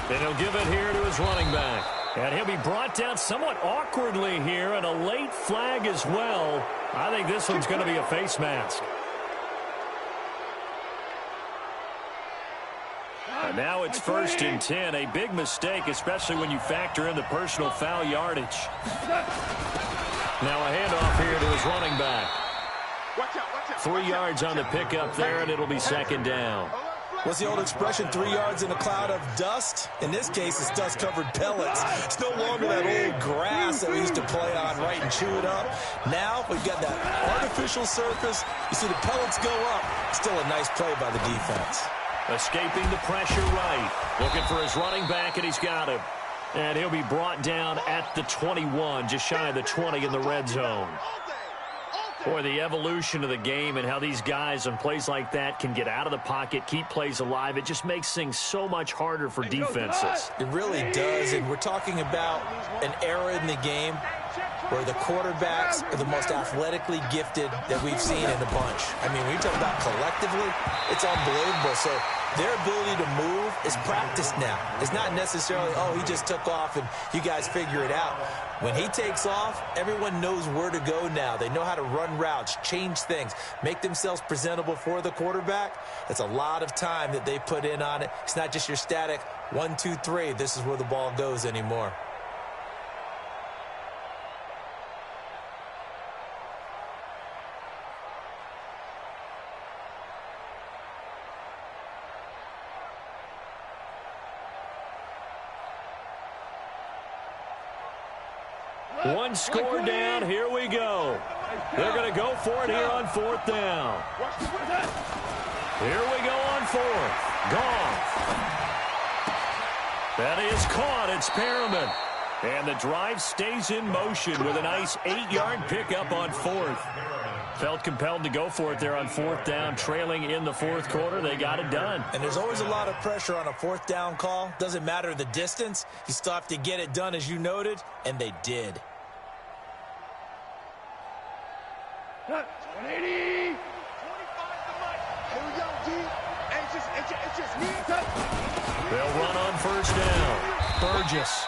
And he'll give it here to his running back. And he'll be brought down somewhat awkwardly here, and a late flag as well. I think this one's going to be a face mask. And now it's 1st and 10. A big mistake, especially when you factor in the personal foul yardage. Now a handoff here to his running back. 3 yards on the pickup there, and it'll be 2nd down. What's the old expression, 3 yards in a cloud of dust? In this case, it's dust-covered pellets. It's no longer that old grass that we used to play on, right, and chew it up. Now we've got that artificial surface. You see the pellets go up. Still a nice play by the defense. Escaping the pressure right. Looking for his running back, and he's got him. And he'll be brought down at the 21, just shy of the 20 in the red zone. Boy, the evolution of the game and how these guys on plays like that can get out of the pocket, keep plays alive, it just makes things so much harder for defenses. It really does, and we're talking about an era in the game where the quarterbacks are the most athletically gifted that we've seen in a bunch. I mean, when you talk about collectively, it's unbelievable. So their ability to move is practiced now. It's not necessarily, oh, he just took off and you guys figure it out. When he takes off, everyone knows where to go now. They know how to run routes, change things, make themselves presentable for the quarterback. It's a lot of time that they put in on it. It's not just your static 1, 2, 3. This is where the ball goes anymore. One score down. Here we go. They're going to go for it here on 4th down. Here we go on 4th. Gone. That is caught. It's Perriman. And the drive stays in motion with a nice 8-yard pickup on 4th. Felt compelled to go for it there on 4th down, trailing in the 4th quarter. They got it done. And there's always a lot of pressure on a 4th down call. Doesn't matter the distance. You still have to get it done, as you noted, and they did. 180. 25 to Mike. Here we go, G. It's just me. They'll run on 1st down. Burgess.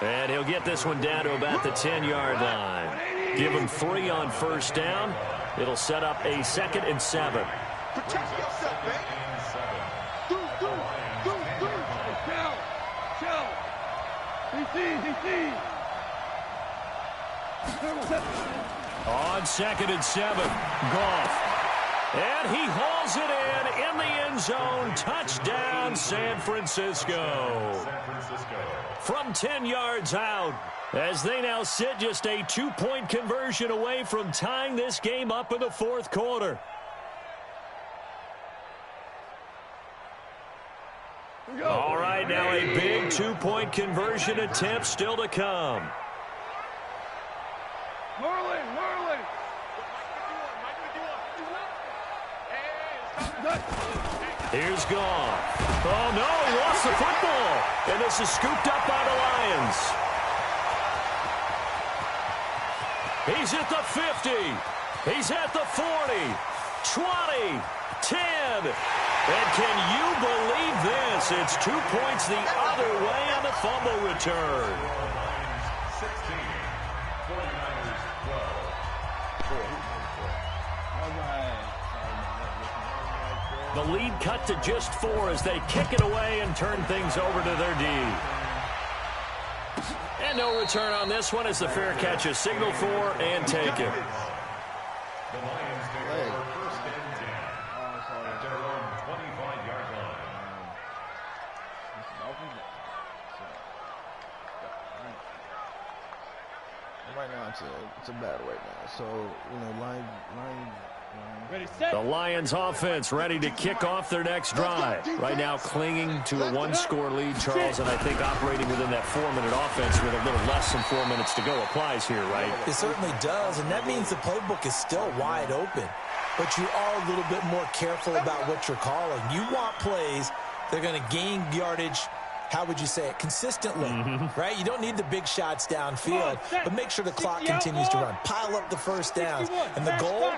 And he'll get this one down to about the 10-yard line. Give him 3 on 1st down. It'll set up a 2nd and 7. Protect yourself, man. Do. Shell. DC. On 2nd and 7. Goff. And he hauls it in the end zone. Touchdown, San Francisco. From 10 yards out, as they now sit just a 2-point conversion away from tying this game up in the 4th quarter. All right, now a big 2-point conversion attempt still to come. Marlin. Here's Goff. Oh, no, he lost the football. And this is scooped up by the Lions. He's at the 50. He's at the 40. 20. 10. And can you believe this? It's 2 points the other way on the fumble return. The lead cut to just 4 as they kick it away and turn things over to their D. And no return on this one as the fair catch is signaled for and taken. The Lions take over 1st and 10 at their own 25-yard line. Right now, it's a battle right now. So, The Lions offense ready to kick off their next drive. Right now clinging to a 1-score lead, Charles, and I think operating within that 4-minute offense with a little less than 4 minutes to go applies here, right? It certainly does, and that means the playbook is still wide open. But you are a little bit more careful about what you're calling. You want plays that are going to gain yardage, how would you say it, consistently, right? You don't need the big shots downfield, but make sure the clock continues to run. Pile up the first downs. And the goal,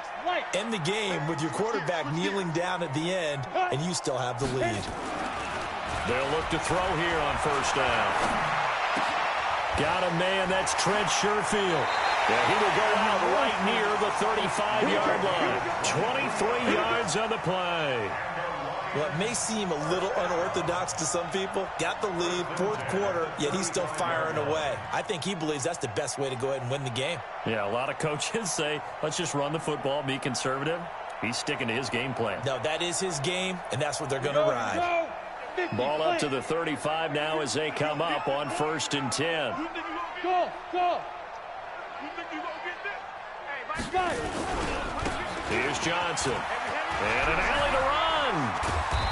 end the game with your quarterback kneeling down at the end, and you still have the lead. They'll look to throw here on 1st down. Got a man, that's Trent Sherfield. Yeah, he will go out right near the 35-yard line. 23 yards on the play. Well, it may seem a little unorthodox to some people. Got the lead, 4th quarter, yet he's still firing away. I think he believes that's the best way to go ahead and win the game. Yeah, a lot of coaches say, let's just run the football, be conservative. He's sticking to his game plan. No, that is his game, and that's what they're going to ride. Ball up to the 35 now as they come up on 1st and 10. Go. Here's Johnson. And an alley to run.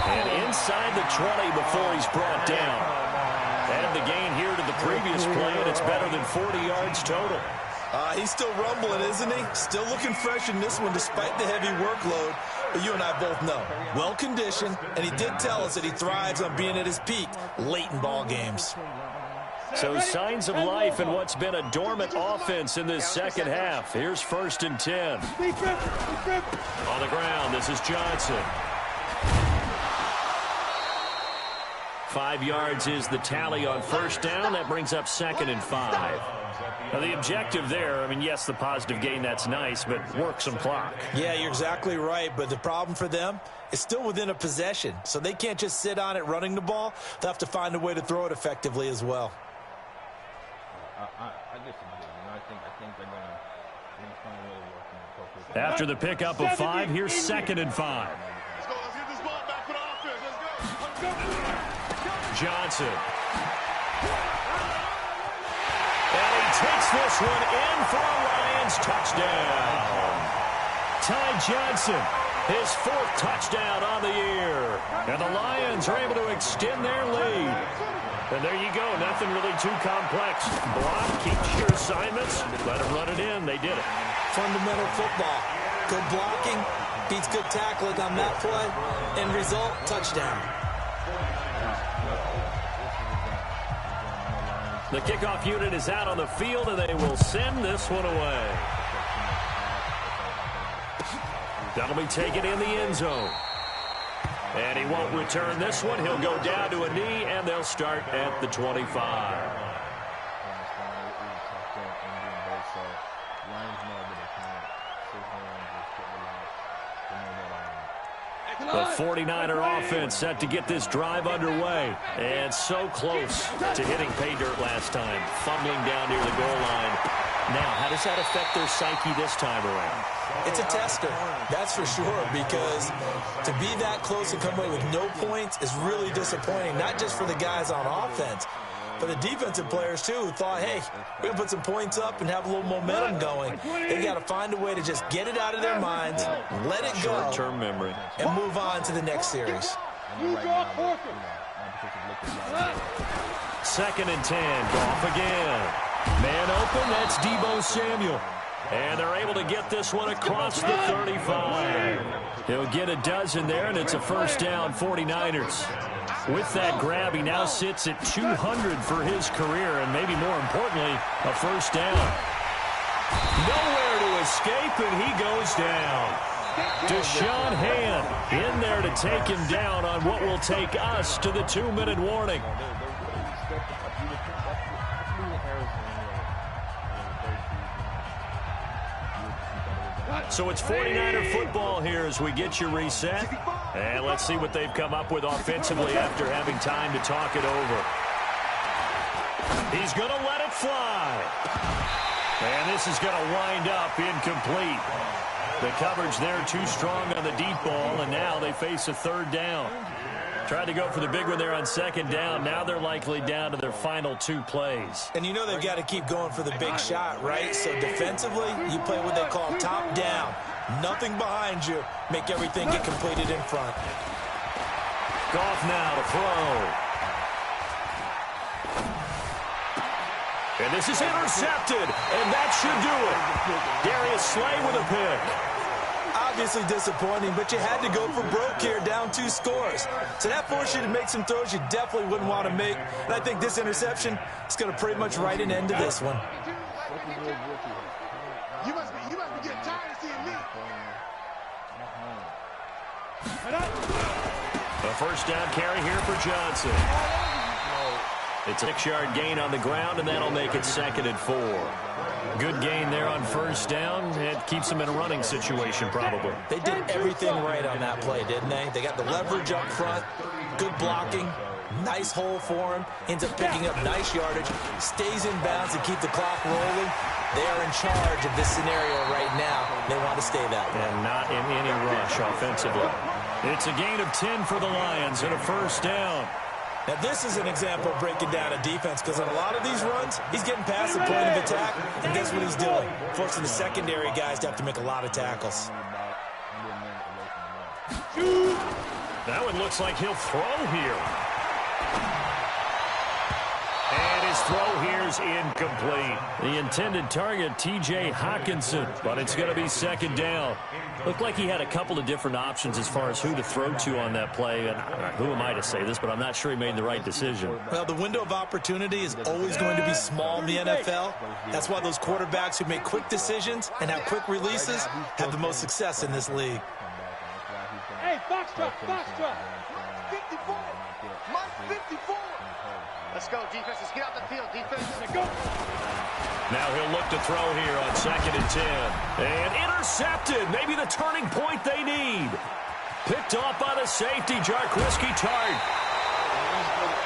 And inside the 20 before he's brought down. Add the gain here to the previous play, and it's better than 40 yards total. He's still rumbling, isn't he? Still looking fresh in this one despite the heavy workload. But you and I both know, well-conditioned, and he did tell us that he thrives on being at his peak late in ball games. So signs of life in what's been a dormant offense in this second half. Here's 1st and 10. On the ground, this is Johnson. 5 yards is the tally on 1st down. That brings up 2nd and 5. Now, the objective there, I mean, yes, the positive gain, that's nice, but work some clock. Yeah, you're exactly right, but the problem for them is still within a possession, so they can't just sit on it running the ball. They'll have to find a way to throw it effectively as well. I disagree. I think they're going to find a way to work. After the pickup of 5, here's 2nd and 5. Let's get this ball back for the offense. Let's go. Johnson. And he takes this one in for a Lions touchdown. Ty Johnson, his 4th touchdown on the year. And the Lions are able to extend their lead. And there you go. Nothing really too complex. Block, keep your assignments, let them run it in. They did it. Fundamental football. Good blocking, beats good tackling on that play. End result, touchdown. The kickoff unit is out on the field, and they will send this one away. That'll be taken in the end zone. And he won't return this one. He'll go down to a knee, and they'll start at the 25. The 49er offense set to get this drive underway. And so close to hitting pay dirt last time. Fumbling down near the goal line. Now, how does that affect their psyche this time around? It's a tester, that's for sure, because to be that close and come away with no points is really disappointing, not just for the guys on offense, but the defensive players, too, who thought, hey, we're going to put some points up and have a little momentum going. They got to find a way to just get it out of their minds, let it go, short-term memory, and move on to the next series. 2nd and 10, Goff again. Man open, that's Deebo Samuel. And they're able to get this one across the 35. He'll get a dozen there, and it's a first down, 49ers. With that grab, he now sits at 200 for his career, and maybe more importantly, a first down. Nowhere to escape, and he goes down. Deshaun Hand in there to take him down on what will take us to the 2-minute warning. So it's 49er football here as we get you reset. And let's see what they've come up with offensively after having time to talk it over. He's going to let it fly. And this is going to wind up incomplete. The coverage there too strong on the deep ball, and now they face a 3rd down. Tried to go for the big one there on 2nd down. Now they're likely down to their final 2 plays. And you know they've got to keep going for the big shot, right? So defensively, you play what they call top down. Nothing behind you. Make everything get completed in front. Goff now to throw. And this is intercepted, and that should do it. Darius Slay with a pick. Obviously disappointing, but you had to go for broke here, down 2 scores. So that forced you to make some throws you definitely wouldn't want to make. And I think this interception is going to pretty much write an end to this one. You must be getting tired of seeing me. A first down carry here for Johnson. It's a 6-yard gain on the ground, and that'll make it 2nd and 4. Good gain there on first down. It keeps them in a running situation, probably. They did everything right on that play, didn't they? They got the leverage up front, good blocking, nice hole for him, ends up picking up nice yardage, stays in bounds to keep the clock rolling. They are in charge of this scenario right now. They want to stay that way. And not in any rush offensively. It's a gain of 10 for the Lions and a first down. Now, this is an example of breaking down a defense, because in a lot of these runs, he's getting past the point of attack, and guess what he's doing? Forcing the secondary guys to have to make a lot of tackles. That one looks like he'll throw here. And his throw here is incomplete. The intended target, T.J. Hawkinson, but it's going to be 2nd down. Looked like he had a couple of different options as far as who to throw to on that play. And who am I to say this, but I'm not sure he made the right decision. Well, the window of opportunity is always going to be small in the NFL. That's why those quarterbacks who make quick decisions and have quick releases have the most success in this league. Hey, box drop, box drop. 54. Mike 54. Let's go, defense. Let's get out the field, defense. Let's go. Now he'll look to throw here on 2nd and 10. And intercepted. Maybe the turning point they need. Picked off by the safety, Jarquiski Tart.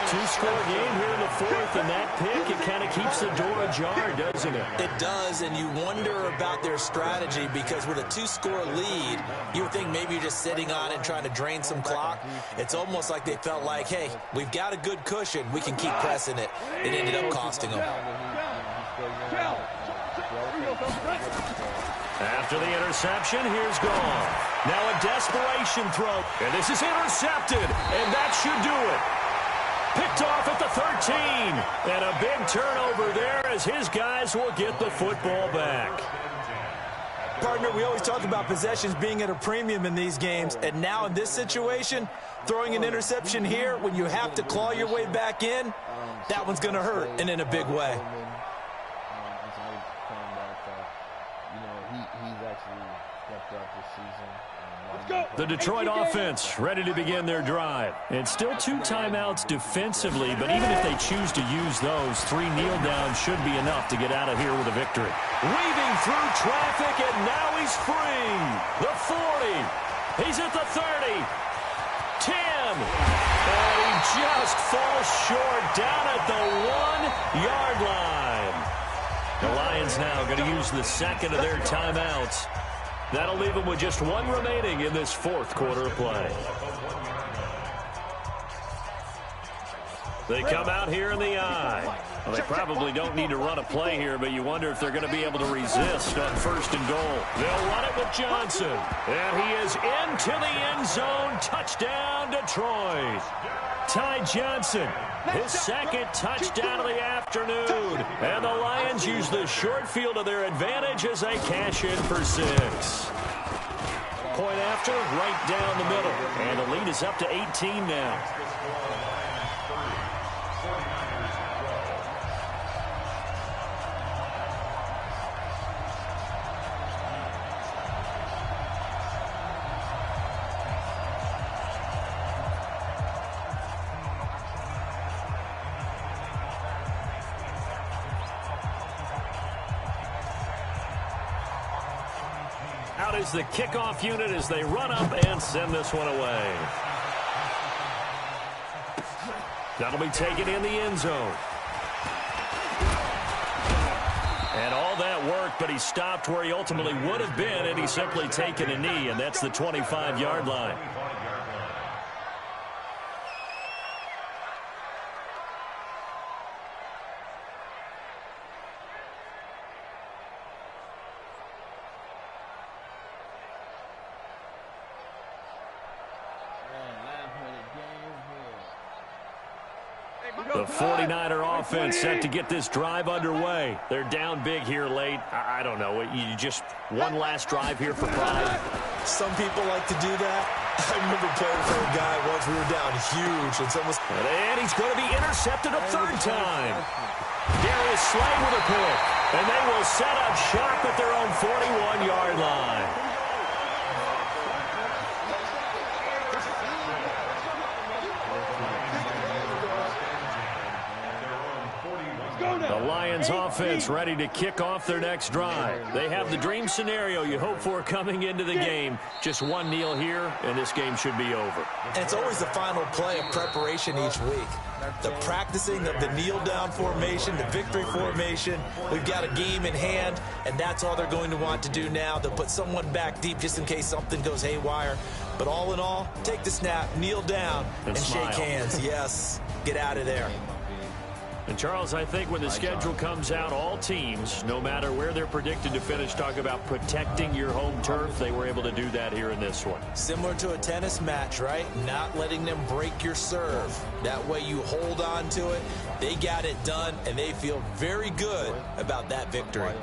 2-score game here in the 4th, and that pick, it kind of keeps the door ajar, doesn't it? It does, and you wonder about their strategy, because with a 2-score lead, you would think maybe you're just sitting on it and trying to drain some clock. It's almost like they felt like, hey, we've got a good cushion. We can keep pressing it. It ended up costing them. After the interception, here's Gone. Now a desperation throw, and this is intercepted, and that should do it. Picked off at the 13, and a big turnover there as his guys will get the football back. Partner, we always talk about possessions being at a premium in these games, and now in this situation, throwing an interception here when you have to claw your way back in, that one's going to hurt, and in a big way. The Detroit offense ready to begin their drive. And still 2 timeouts defensively, but even if they choose to use those, 3 kneel downs should be enough to get out of here with a victory. Weaving through traffic, and now he's free. The 40. He's at the 30. 10. And he just falls short down at the 1-yard line. The Lions now going to use the second of their timeouts. That'll leave them with just 1 remaining in this 4th quarter of play. They come out here in the eye. Well, they probably don't need to run a play here, but you wonder if they're going to be able to resist on 1st and goal. They'll run it with Johnson. And he is into the end zone. Touchdown, Detroit. Ty Johnson, his 2nd touchdown of the afternoon. And the Lions use the short field to their advantage as they cash in for 6. Point after, right down the middle. And the lead is up to 18 now. Out is the kickoff unit as they run up and send this one away. That'll be taken in the end zone. And all that worked, but he stopped where he ultimately would have been, and he's simply taken a knee, and that's the 25-yard line. The 49er offense set to get this drive underway. They're down big here late. I don't know. You just one last drive here for pride. Some people like to do that. I remember playing for a guy once. We were down huge. And he's going to be intercepted a 3rd time. Darius Slay with a pick. And they will set up shop at their own 41-yard line. The Lions offense ready to kick off their next drive. They have the dream scenario you hope for coming into the game. Just 1 kneel here, and this game should be over. And it's always the final play of preparation each week. The practicing of the kneel-down formation, the victory formation. We've got a game in hand, and that's all they're going to want to do now. They'll put someone back deep just in case something goes haywire. But all in all, take the snap, kneel down, and shake hands. Yes, get out of there. And, Charles, I think when the schedule comes out, all teams, no matter where they're predicted to finish, talk about protecting your home turf. They were able to do that here in this one. Similar to a tennis match, right? Not letting them break your serve. That way you hold on to it. They got it done, and they feel very good about that victory.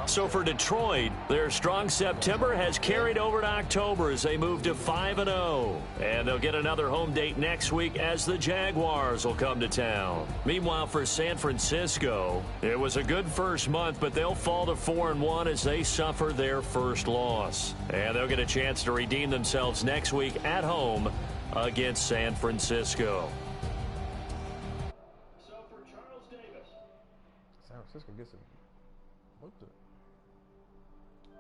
So for Detroit, their strong September has carried over to October as they move to 5-0. And they'll get another home date next week as the Jaguars will come to town. Meanwhile, for San Francisco, it was a good first month, but they'll fall to 4-1 as they suffer their first loss. And they'll get a chance to redeem themselves next week at home against San Francisco. San Francisco gets it. What the?